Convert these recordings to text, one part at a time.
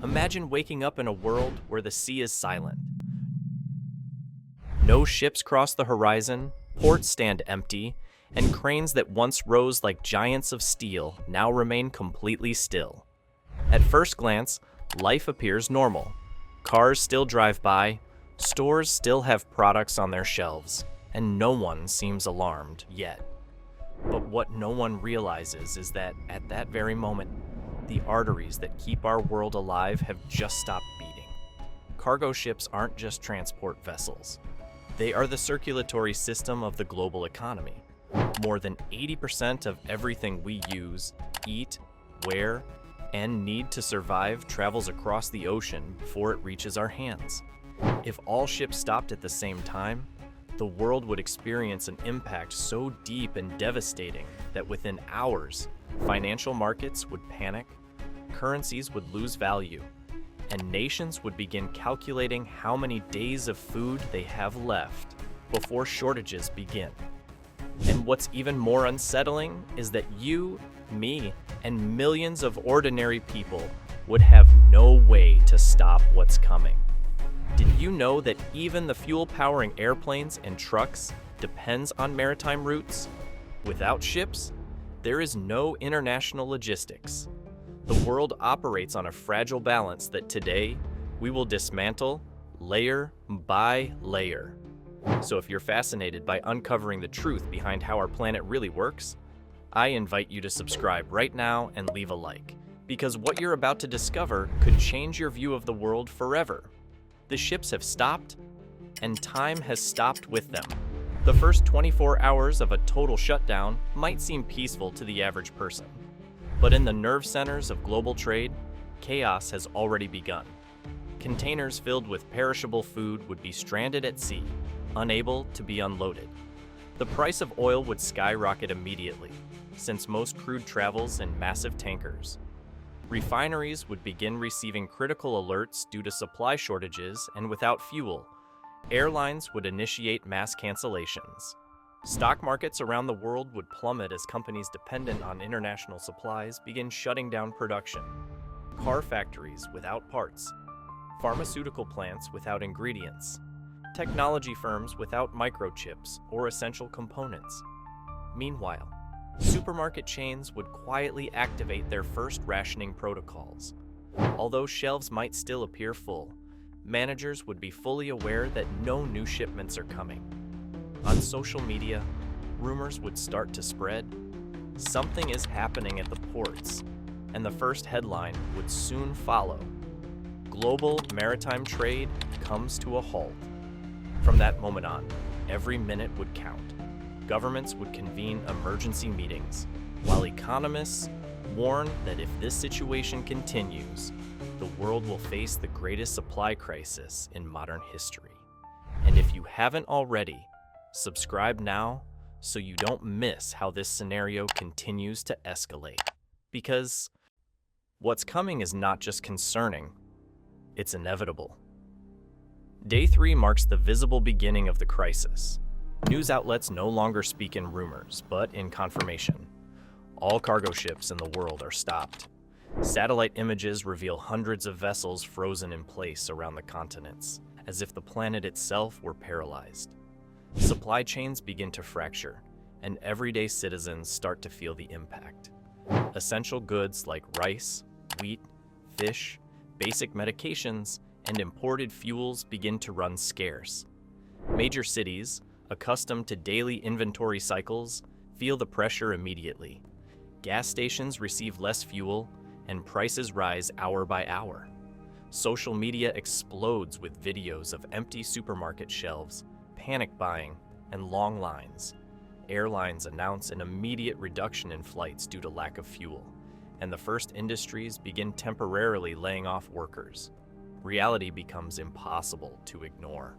Imagine waking up in a world where the sea is silent. No ships cross the horizon, ports stand empty, and cranes that once rose like giants of steel now remain completely still. At first glance, life appears normal. Cars still drive by, stores still have products on their shelves, and no one seems alarmed yet. But what no one realizes is that at that very moment, the arteries that keep our world alive have just stopped beating. Cargo ships aren't just transport vessels. They are the circulatory system of the global economy. More than 80% of everything we use, eat, wear, and need to survive travels across the ocean before it reaches our hands. If all ships stopped at the same time, the world would experience an impact so deep and devastating that within hours, financial markets would panic, currencies would lose value, and nations would begin calculating how many days of food they have left before shortages begin. And what's even more unsettling is that you, me, and millions of ordinary people would have no way to stop what's coming. Did you know that even the fuel powering airplanes and trucks depends on maritime routes? Without ships, there is no international logistics. The world operates on a fragile balance that today we will dismantle layer by layer. So if you're fascinated by uncovering the truth behind how our planet really works, I invite you to subscribe right now and leave a like, because what you're about to discover could change your view of the world forever. The ships have stopped, and time has stopped with them. The first 24 hours of a total shutdown might seem peaceful to the average person, but in the nerve centers of global trade, chaos has already begun. Containers filled with perishable food would be stranded at sea, unable to be unloaded. The price of oil would skyrocket immediately, since most crude travels in massive tankers. Refineries would begin receiving critical alerts due to supply shortages, and without fuel, airlines would initiate mass cancellations. Stock markets around the world would plummet as companies dependent on international supplies begin shutting down production. Car factories without parts, pharmaceutical plants without ingredients, technology firms without microchips or essential components. Meanwhile, supermarket chains would quietly activate their first rationing protocols. Although shelves might still appear full, managers would be fully aware that no new shipments are coming. On social media, rumors would start to spread. Something is happening at the ports, and the first headline would soon follow. Global maritime trade comes to a halt. From that moment on, every minute would count. Governments would convene emergency meetings, while economists warn that if this situation continues, the world will face the greatest supply crisis in modern history. And if you haven't already, subscribe now so you don't miss how this scenario continues to escalate. Because what's coming is not just concerning, it's inevitable. Day 3 marks the visible beginning of the crisis. News outlets no longer speak in rumors, but in confirmation. All cargo ships in the world are stopped. Satellite images reveal hundreds of vessels frozen in place around the continents, as if the planet itself were paralyzed. Supply chains begin to fracture, and everyday citizens start to feel the impact. Essential goods like rice, wheat, fish, basic medications, and imported fuels begin to run scarce. Major cities, accustomed to daily inventory cycles, feel the pressure immediately. Gas stations receive less fuel, and prices rise hour by hour. Social media explodes with videos of empty supermarket shelves, panic buying, and long lines. Airlines announce an immediate reduction in flights due to lack of fuel, and the first industries begin temporarily laying off workers. Reality becomes impossible to ignore.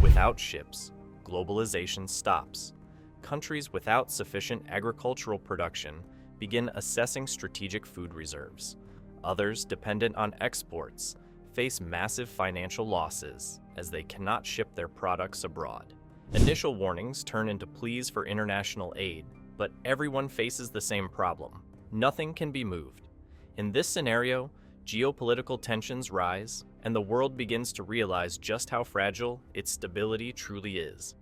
Without ships, globalization stops. Countries without sufficient agricultural production begin assessing strategic food reserves. Others, dependent on exports, face massive financial losses as they cannot ship their products abroad. Initial warnings turn into pleas for international aid, but everyone faces the same problem. Nothing can be moved. In this scenario, geopolitical tensions rise, and the world begins to realize just how fragile its stability truly is.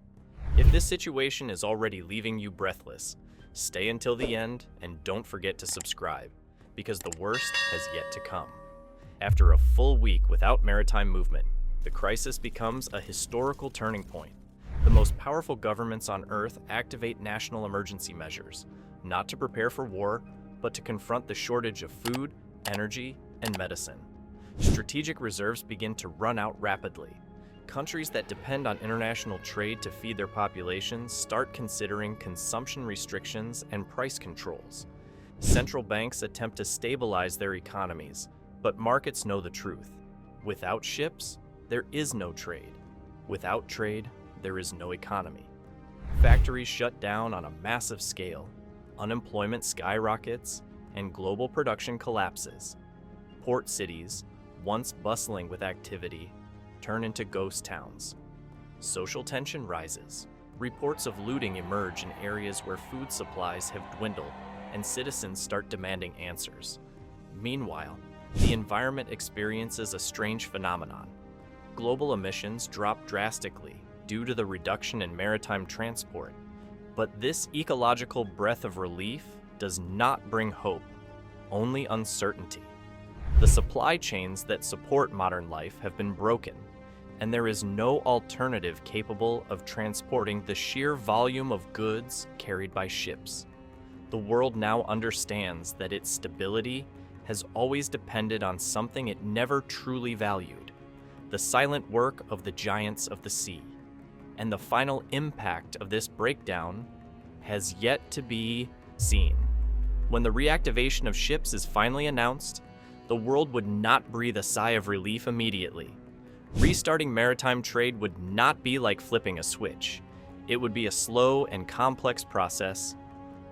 If this situation is already leaving you breathless, stay until the end and don't forget to subscribe, because the worst has yet to come. After a full week without maritime movement, the crisis becomes a historical turning point. The most powerful governments on Earth activate national emergency measures, not to prepare for war, but to confront the shortage of food, energy, and medicine. Strategic reserves begin to run out rapidly. Countries that depend on international trade to feed their populations start considering consumption restrictions and price controls. Central banks attempt to stabilize their economies, but markets know the truth. Without ships, there is no trade. Without trade, there is no economy. Factories shut down on a massive scale. Unemployment skyrockets, and global production collapses. Port cities, once bustling with activity, turn into ghost towns. Social tension rises. Reports of looting emerge in areas where food supplies have dwindled, and citizens start demanding answers. Meanwhile, the environment experiences a strange phenomenon. Global emissions drop drastically due to the reduction in maritime transport. But this ecological breath of relief does not bring hope, only uncertainty. The supply chains that support modern life have been broken, and there is no alternative capable of transporting the sheer volume of goods carried by ships. The world now understands that its stability has always depended on something it never truly valued: the silent work of the giants of the sea. And the final impact of this breakdown has yet to be seen. When the reactivation of ships is finally announced, the world would not breathe a sigh of relief immediately. Restarting maritime trade would not be like flipping a switch. It would be a slow and complex process.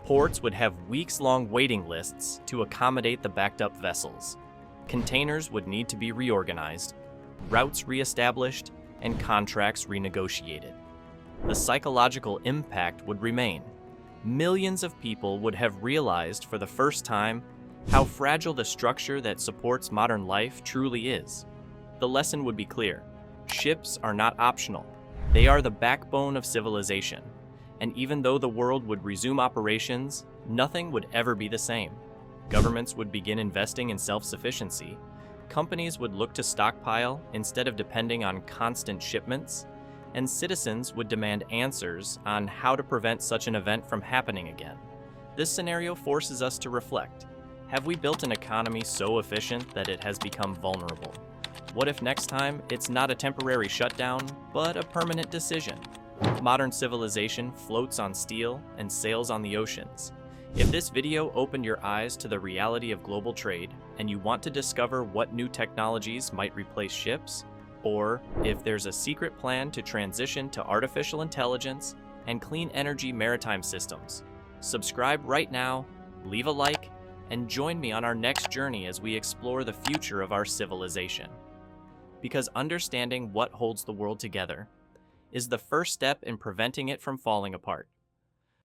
Ports would have weeks-long waiting lists to accommodate the backed-up vessels. Containers would need to be reorganized, routes reestablished, and contracts renegotiated. The psychological impact would remain. Millions of people would have realized for the first time how fragile the structure that supports modern life truly is. The lesson would be clear. Ships are not optional. They are the backbone of civilization. And even though the world would resume operations, nothing would ever be the same. Governments would begin investing in self-sufficiency. Companies would look to stockpile instead of depending on constant shipments, and citizens would demand answers on how to prevent such an event from happening again. This scenario forces us to reflect. Have we built an economy so efficient that it has become vulnerable? What if next time it's not a temporary shutdown, but a permanent decision? Modern civilization floats on steel and sails on the oceans. If this video opened your eyes to the reality of global trade, and you want to discover what new technologies might replace ships, or if there's a secret plan to transition to artificial intelligence and clean energy maritime systems, subscribe right now, leave a like, and join me on our next journey as we explore the future of our civilization. Because understanding what holds the world together is the first step in preventing it from falling apart.